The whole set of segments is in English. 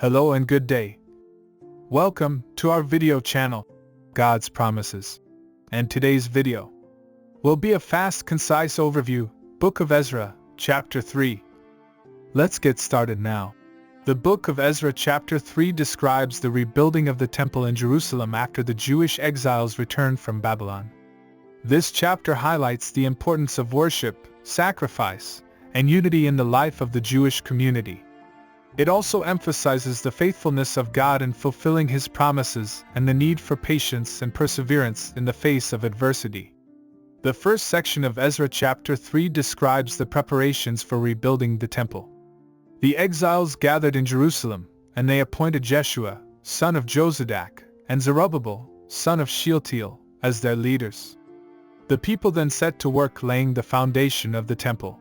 Hello and good day. Welcome to our video channel, God's Promises. And today's video will be a fast, concise overview, Book of Ezra, Chapter 3. Let's get started now. The Book of Ezra Chapter 3 describes the rebuilding of the temple in Jerusalem after the Jewish exiles returned from Babylon. This chapter highlights the importance of worship, sacrifice, and unity in the life of the Jewish community. It also emphasizes the faithfulness of God in fulfilling His promises and the need for patience and perseverance in the face of adversity. The first section of Ezra chapter 3 describes the preparations for rebuilding the temple. The exiles gathered in Jerusalem, and they appointed Jeshua, son of Jozadak, and Zerubbabel, son of Shealtiel, as their leaders. The people then set to work laying the foundation of the temple.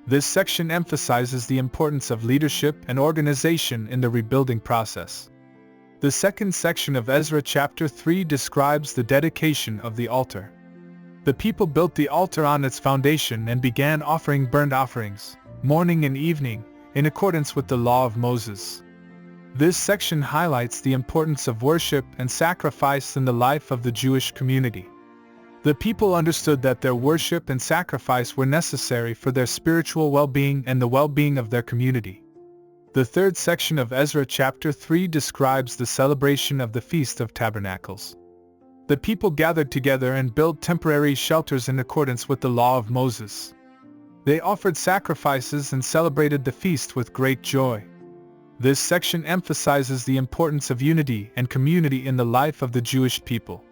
This section emphasizes the importance of leadership and organization in the rebuilding process. The second section of Ezra chapter 3 describes the dedication of the altar. The people built the altar on its foundation and began offering burnt offerings, morning and evening, in accordance with the law of Moses. This section highlights the importance of worship and sacrifice in the life of the Jewish community. The people understood that their worship and sacrifice were necessary for their spiritual well-being and the well-being of their community. The third section of Ezra chapter 3 describes the celebration of the Feast of Tabernacles. The people gathered together and built temporary shelters in accordance with the law of Moses. They offered sacrifices and celebrated the feast with great joy. This section emphasizes the importance of unity and community in the life of the Jewish people.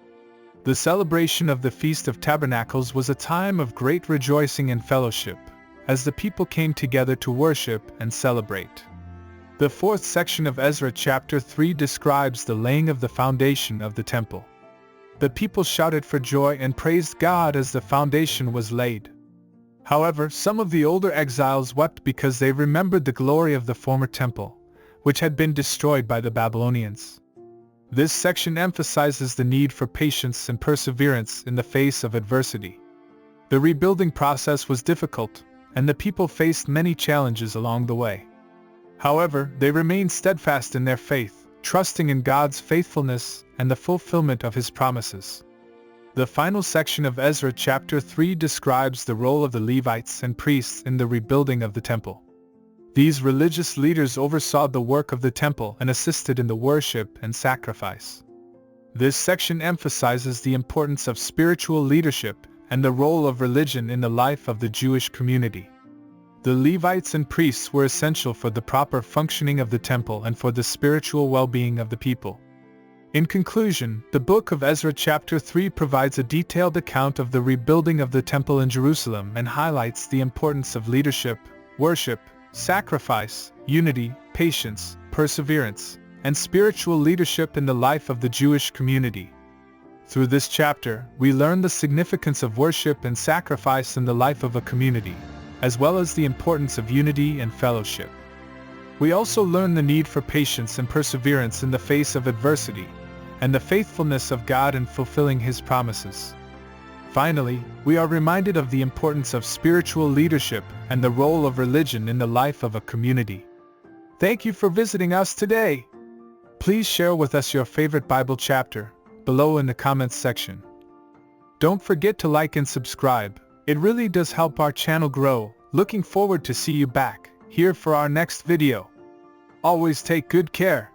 The celebration of the Feast of Tabernacles was a time of great rejoicing and fellowship, as the people came together to worship and celebrate. The fourth section of Ezra chapter 3 describes the laying of the foundation of the temple. The people shouted for joy and praised God as the foundation was laid. However, some of the older exiles wept because they remembered the glory of the former temple, which had been destroyed by the Babylonians. This section emphasizes the need for patience and perseverance in the face of adversity. The rebuilding process was difficult, and the people faced many challenges along the way. However, they remained steadfast in their faith, trusting in God's faithfulness and the fulfillment of His promises. The final section of Ezra chapter 3 describes the role of the Levites and priests in the rebuilding of the temple. These religious leaders oversaw the work of the temple and assisted in the worship and sacrifice. This section emphasizes the importance of spiritual leadership and the role of religion in the life of the Jewish community. The Levites and priests were essential for the proper functioning of the temple and for the spiritual well-being of the people. In conclusion, the Book of Ezra chapter 3 provides a detailed account of the rebuilding of the temple in Jerusalem and highlights the importance of leadership, worship, sacrifice, unity, patience, perseverance, and spiritual leadership in the life of the Jewish community. Through this chapter, we learn the significance of worship and sacrifice in the life of a community, as well as the importance of unity and fellowship. We also learn the need for patience and perseverance in the face of adversity, and the faithfulness of God in fulfilling His promises. Finally, we are reminded of the importance of spiritual leadership and the role of religion in the life of a community. Thank you for visiting us today. Please share with us your favorite Bible chapter below in the comments section. Don't forget to like and subscribe. It really does help our channel grow. Looking forward to see you back here for our next video. Always take good care.